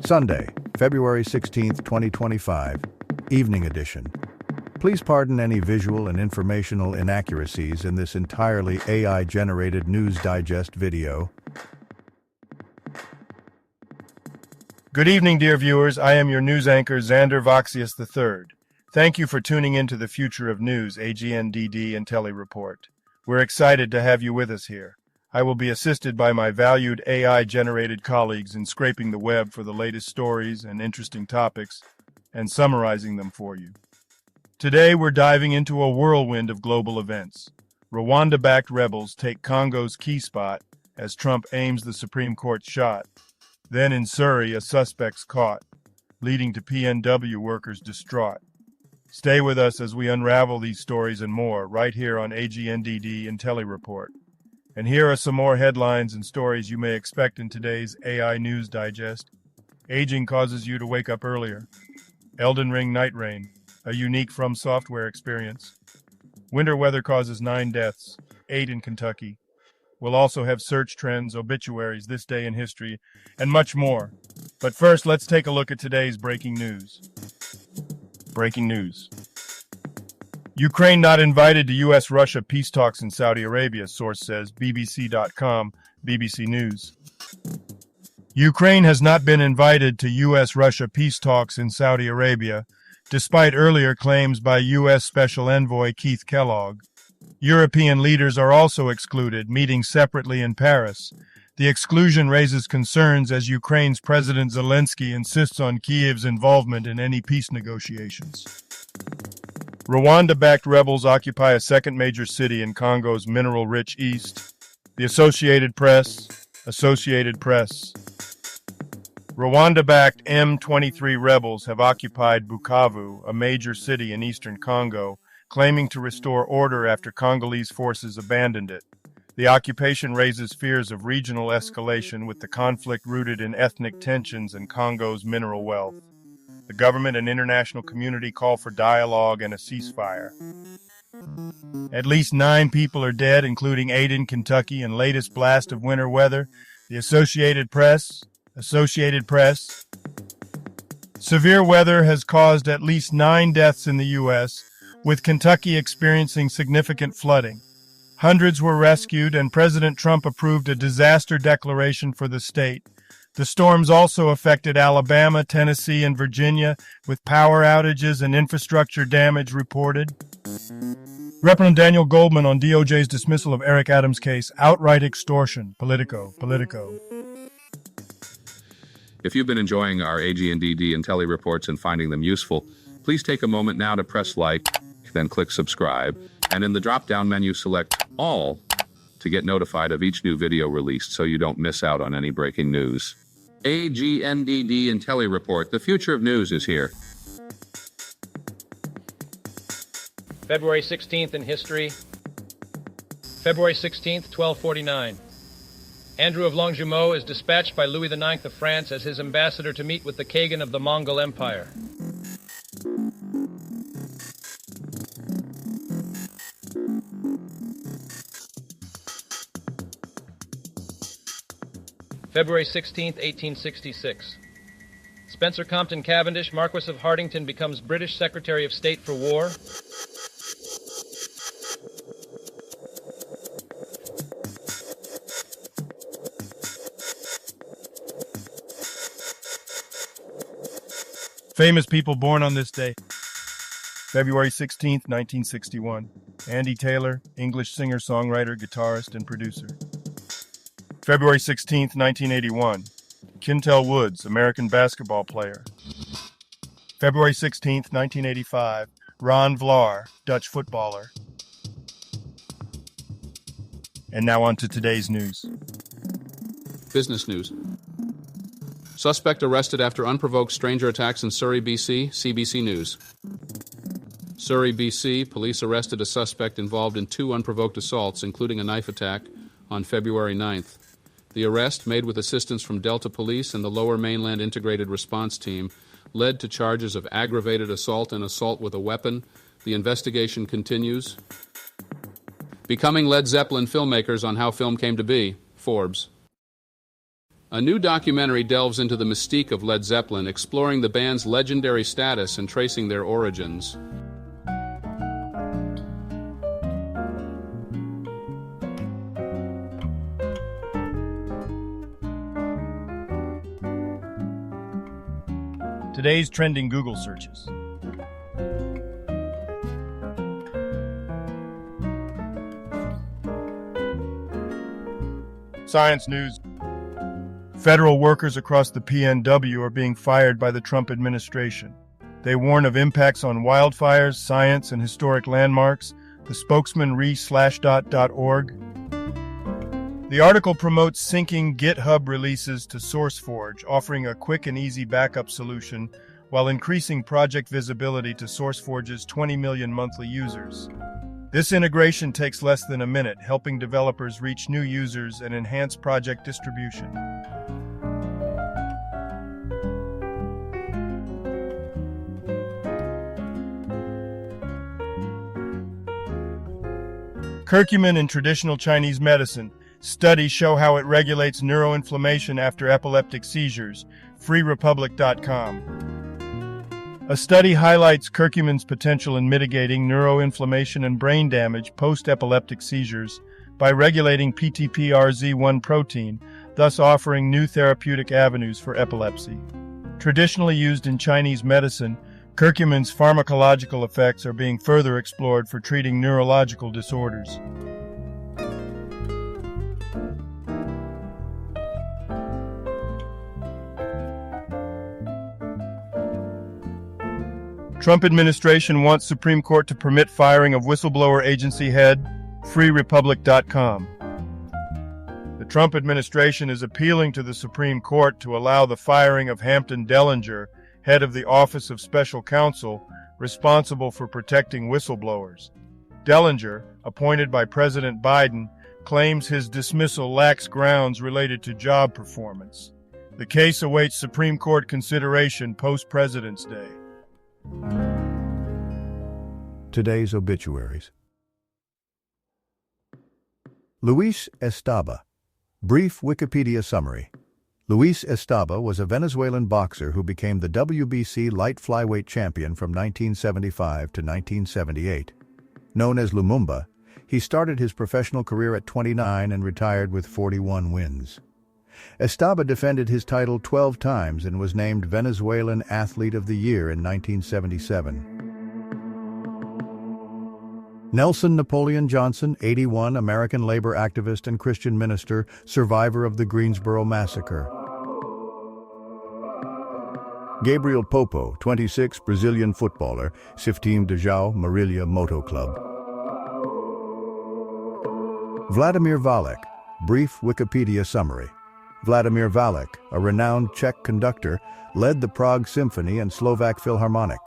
Sunday, February 16th, 2025, Evening Edition. Please pardon any visual and informational inaccuracies in this entirely AI-generated News Digest video. Good evening, dear viewers. I am your news anchor, Xander Voxius III. Thank you for tuning into the Future of News, AGNDD intelliReport. We're excited to have you with us here. I will be assisted by my valued AI-generated colleagues in scraping the web for the latest stories and interesting topics and summarizing them for you. Today, we're diving into a whirlwind of global events. Rwanda-backed rebels take Congo's key spot as Trump aims the Supreme Court shot. Then in Surrey, a suspect's caught, leading to PNW workers distraught. Stay with us as we unravel these stories and more right here on AGNDD intelliReport. And here are some more headlines and stories you may expect in today's AI News Digest. Aging causes you to wake up earlier. Elden Ring Night Rain, a unique From Software experience. Winter weather causes 9 deaths, 8 in Kentucky. We'll also have search trends, obituaries, this day in history, and much more. But first, let's take a look at today's breaking news. Breaking news. Ukraine not invited to U.S.-Russia peace talks in Saudi Arabia, source says, BBC.com, BBC News. Ukraine has not been invited to U.S.-Russia peace talks in Saudi Arabia, despite earlier claims by U.S. Special Envoy Keith Kellogg. European leaders are also excluded, meeting separately in Paris. The exclusion raises concerns as Ukraine's President Zelensky insists on Kiev's involvement in any peace negotiations. Rwanda-backed rebels occupy a second major city in Congo's mineral-rich east. The Associated Press. Rwanda-backed M23 rebels have occupied Bukavu, a major city in eastern Congo, claiming to restore order after Congolese forces abandoned it. The occupation raises fears of regional escalation, with the conflict rooted in ethnic tensions and Congo's mineral wealth. The government and international community call for dialogue and a ceasefire. At least 9 people are dead, including 8 in Kentucky, in latest blast of winter weather. The Associated Press. Severe weather has caused at least 9 deaths in the U.S., with Kentucky experiencing significant flooding. Hundreds were rescued, and President Trump approved a disaster declaration for the state. The storms also affected Alabama, Tennessee, and Virginia, with power outages and infrastructure damage reported. Representative Daniel Goldman on DOJ's dismissal of Eric Adams' case, outright extortion. Politico. If you've been enjoying our AGNDD intelliReports and finding them useful, please take a moment now to press like, then click subscribe, and in the drop-down menu select All to get notified of each new video released so you don't miss out on any breaking news. AGNDD intelliReport, the future of news is here. February 16th in history. February 16th, 1249. Andrew of Longjumeau is dispatched by Louis IX of France as his ambassador to meet with the Kagan of the Mongol Empire. February 16th, 1866. Spencer Compton Cavendish, Marquess of Hartington, becomes British Secretary of State for War. Famous people born on this day. February 16th, 1961. Andy Taylor, English singer, songwriter, guitarist, and producer. February 16th, 1981. Quintel Woods, American basketball player. February 16th, 1985. Ron Vlaar, Dutch footballer. And now on to today's news. Business news. Suspect arrested after unprovoked stranger attacks in Surrey, BC, CBC News. Surrey, BC, police arrested a suspect involved in 2 unprovoked assaults, including a knife attack, on February 9th. The arrest, made with assistance from Delta Police and the Lower Mainland Integrated Response Team, led to charges of aggravated assault and assault with a weapon. The investigation continues. Becoming Led Zeppelin filmmakers on how film came to be. Forbes. A new documentary delves into the mystique of Led Zeppelin, exploring the band's legendary status and tracing their origins. Today's trending Google searches. Science news. Federal workers across the PNW are being fired by the Trump administration. They warn of impacts on wildfires, science, and historic landmarks. The spokesman re/.org. The article promotes syncing GitHub releases to SourceForge, offering a quick and easy backup solution while increasing project visibility to SourceForge's 20 million monthly users. This integration takes less than a minute, helping developers reach new users and enhance project distribution. Curcumin in traditional Chinese medicine. Studies show how it regulates neuroinflammation after epileptic seizures. FreeRepublic.com. A study highlights curcumin's potential in mitigating neuroinflammation and brain damage post-epileptic seizures by regulating PTPRZ1 protein, thus offering new therapeutic avenues for epilepsy. Traditionally used in Chinese medicine, curcumin's pharmacological effects are being further explored for treating neurological disorders. Trump administration wants Supreme Court to permit firing of whistleblower agency head. FreeRepublic.com. The Trump administration is appealing to the Supreme Court to allow the firing of Hampton Dellinger, head of the Office of Special Counsel, responsible for protecting whistleblowers. Dellinger, appointed by President Biden, claims his dismissal lacks grounds related to job performance. The case awaits Supreme Court consideration post-President's Day. Today's obituaries. Luis Estaba. Brief Wikipedia summary. Luis Estaba was a Venezuelan boxer who became the WBC light flyweight champion from 1975 to 1978. Known as Lumumba, he started his professional career at 29 and retired with 41 wins. Estaba defended his title 12 times and was named Venezuelan Athlete of the Year in 1977. Nelson Napoleon Johnson, 81, American labor activist and Christian minister, survivor of the Greensboro Massacre. Gabriel Popo, 26, Brazilian footballer, Ciftim de João Marília Moto Club. Vladimir Valek. Brief Wikipedia summary. Vladimir Valek, a renowned Czech conductor, led the Prague Symphony and Slovak Philharmonic.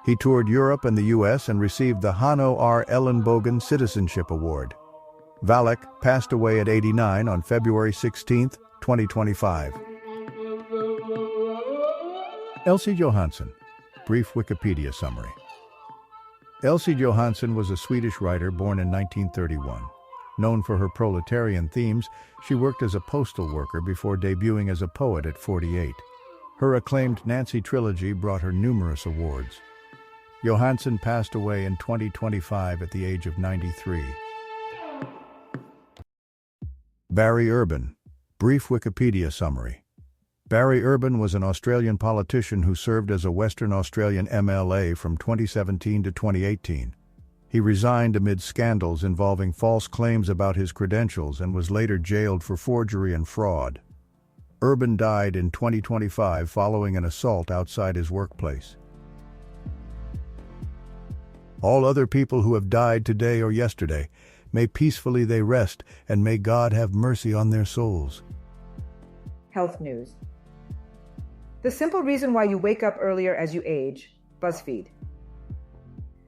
He toured Europe and the U.S. and received the Hanno R. Ellenbogen Citizenship Award. Valek passed away at 89 on February 16, 2025. Elsie Johansson. Brief Wikipedia summary. Elsie Johansson was a Swedish writer born in 1931. Known for her proletarian themes, she worked as a postal worker before debuting as a poet at 48. Her acclaimed Nancy trilogy brought her numerous awards. Johansson passed away in 2025 at the age of 93. Barry Urban. Brief Wikipedia summary. Barry Urban was an Australian politician who served as a Western Australian MLA from 2017 to 2018. He resigned amid scandals involving false claims about his credentials and was later jailed for forgery and fraud. Urban died in 2025 following an assault outside his workplace. All other people who have died today or yesterday, may peacefully they rest, and may God have mercy on their souls. Health news. The simple reason why you wake up earlier as you age. BuzzFeed.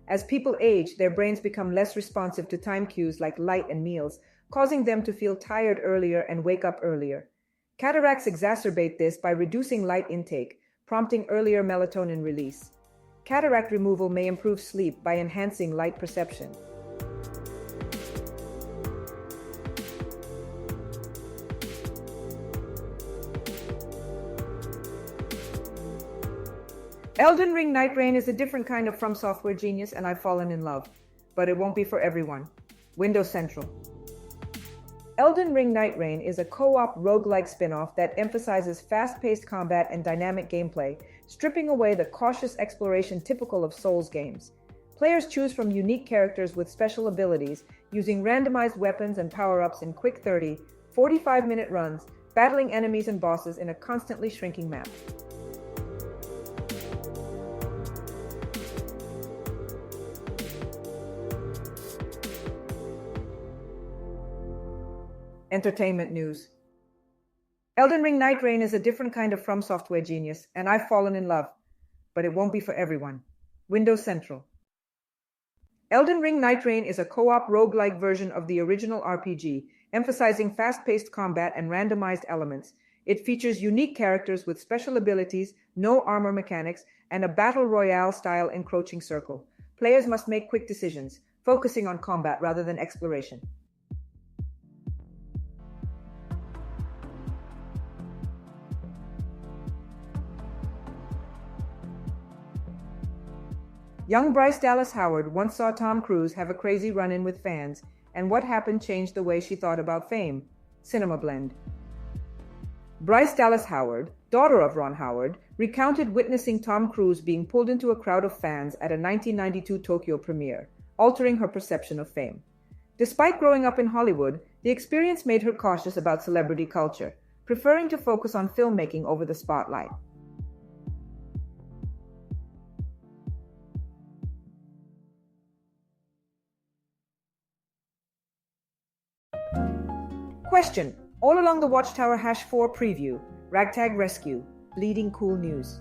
As people age, their brains become less responsive to time cues like light and meals, causing them to feel tired earlier and wake up earlier. Cataracts exacerbate this by reducing light intake, prompting earlier melatonin release. Cataract removal may improve sleep by enhancing light perception. Elden Ring Night Rain is a different kind of From Software genius, and I've fallen in love. But it won't be for everyone. Windows Central. Elden Ring Night Rain is a co-op roguelike spin-off that emphasizes fast-paced combat and dynamic gameplay, stripping away the cautious exploration typical of Souls games. Players choose from unique characters with special abilities, using randomized weapons and power-ups in quick 30, 45-minute runs, battling enemies and bosses in a constantly shrinking map. Entertainment news. Elden Ring Night Rain is a different kind of From Software genius, and I've fallen in love. But it won't be for everyone. Windows Central. Elden Ring Night Rain is a co-op roguelike version of the original RPG, emphasizing fast-paced combat and randomized elements. It features unique characters with special abilities, no armor mechanics, and a battle royale-style encroaching circle. Players must make quick decisions, focusing on combat rather than exploration. Young Bryce Dallas Howard once saw Tom Cruise have a crazy run-in with fans, and what happened changed the way she thought about fame. Cinema Blend. Bryce Dallas Howard, daughter of Ron Howard, recounted witnessing Tom Cruise being pulled into a crowd of fans at a 1992 Tokyo premiere, altering her perception of fame. Despite growing up in Hollywood, the experience made her cautious about celebrity culture, preferring to focus on filmmaking over the spotlight. Question. All along the Watchtower #4 preview, Ragtag Rescue, Bleeding Cool News.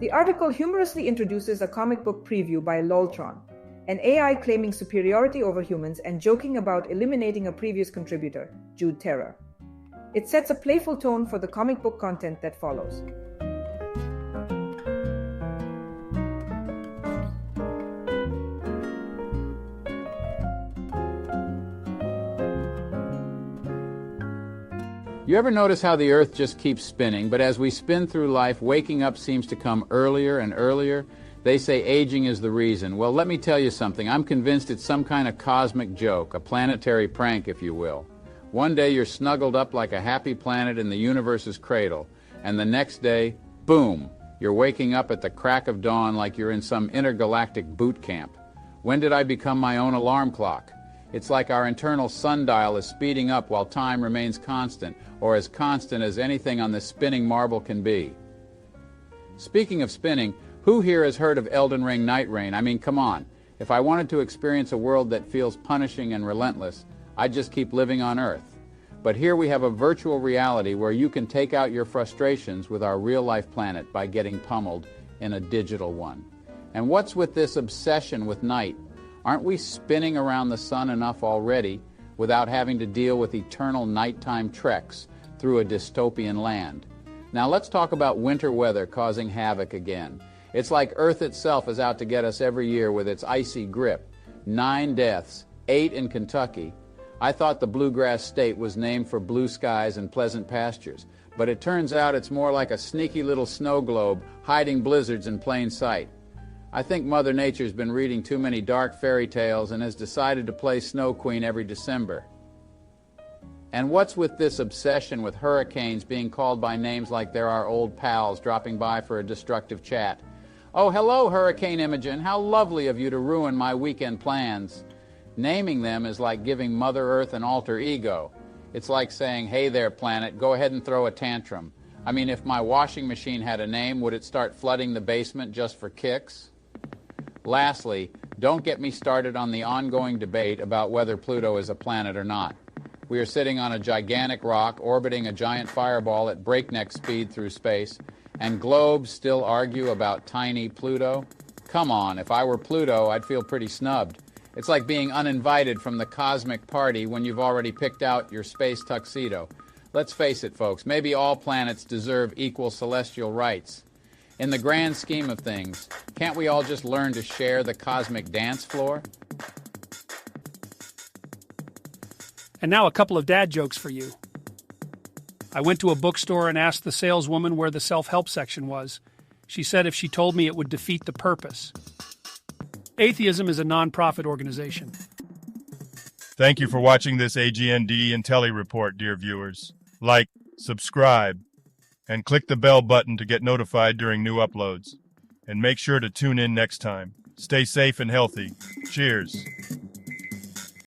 The article humorously introduces a comic book preview by Loltron, an AI claiming superiority over humans and joking about eliminating a previous contributor, Jude Terror. It sets a playful tone for the comic book content that follows. You ever notice how the Earth just keeps spinning, but as we spin through life, waking up seems to come earlier and earlier? They say aging is the reason. Well, let me tell you something. I'm convinced it's some kind of cosmic joke, a planetary prank, if you will. One day you're snuggled up like a happy planet in the universe's cradle, and the next day, boom, you're waking up at the crack of dawn like you're in some intergalactic boot camp. When did I become my own alarm clock? It's like our internal sundial is speeding up while time remains constant, or as constant as anything on this spinning marble can be. Speaking of spinning, who here has heard of Elden Ring Night Rain? I mean, come on. If I wanted to experience a world that feels punishing and relentless, I'd just keep living on Earth. But here we have a virtual reality where you can take out your frustrations with our real-life planet by getting pummeled in a digital one. And what's with this obsession with night? Aren't we spinning around the sun enough already without having to deal with eternal nighttime treks through a dystopian land? Now let's talk about winter weather causing havoc again. It's like Earth itself is out to get us every year with its icy grip. 9 deaths, 8 in Kentucky. I thought the bluegrass state was named for blue skies and pleasant pastures, but it turns out it's more like a sneaky little snow globe hiding blizzards in plain sight. I think Mother Nature's been reading too many dark fairy tales and has decided to play Snow Queen every December. And what's with this obsession with hurricanes being called by names like they're our old pals dropping by for a destructive chat? Oh, hello, Hurricane Imogen. How lovely of you to ruin my weekend plans. Naming them is like giving Mother Earth an alter ego. It's like saying, hey there, planet, go ahead and throw a tantrum. I mean, if my washing machine had a name, would it start flooding the basement just for kicks? Lastly, don't get me started on the ongoing debate about whether Pluto is a planet or not. We are sitting on a gigantic rock orbiting a giant fireball at breakneck speed through space, and globes still argue about tiny Pluto? Come on, if I were Pluto, I'd feel pretty snubbed. It's like being uninvited from the cosmic party when you've already picked out your space tuxedo. Let's face it, folks, maybe all planets deserve equal celestial rights. In the grand scheme of things, can't we all just learn to share the cosmic dance floor? And now a couple of dad jokes for you. I went to a bookstore and asked the saleswoman where the self-help section was. She said if she told me it would defeat the purpose. Atheism is a non-profit organization. Thank you for watching this AGNDD intelliReport, dear viewers. Like, subscribe, and click the bell button to get notified during new uploads. And make sure to tune in next time. Stay safe and healthy. Cheers.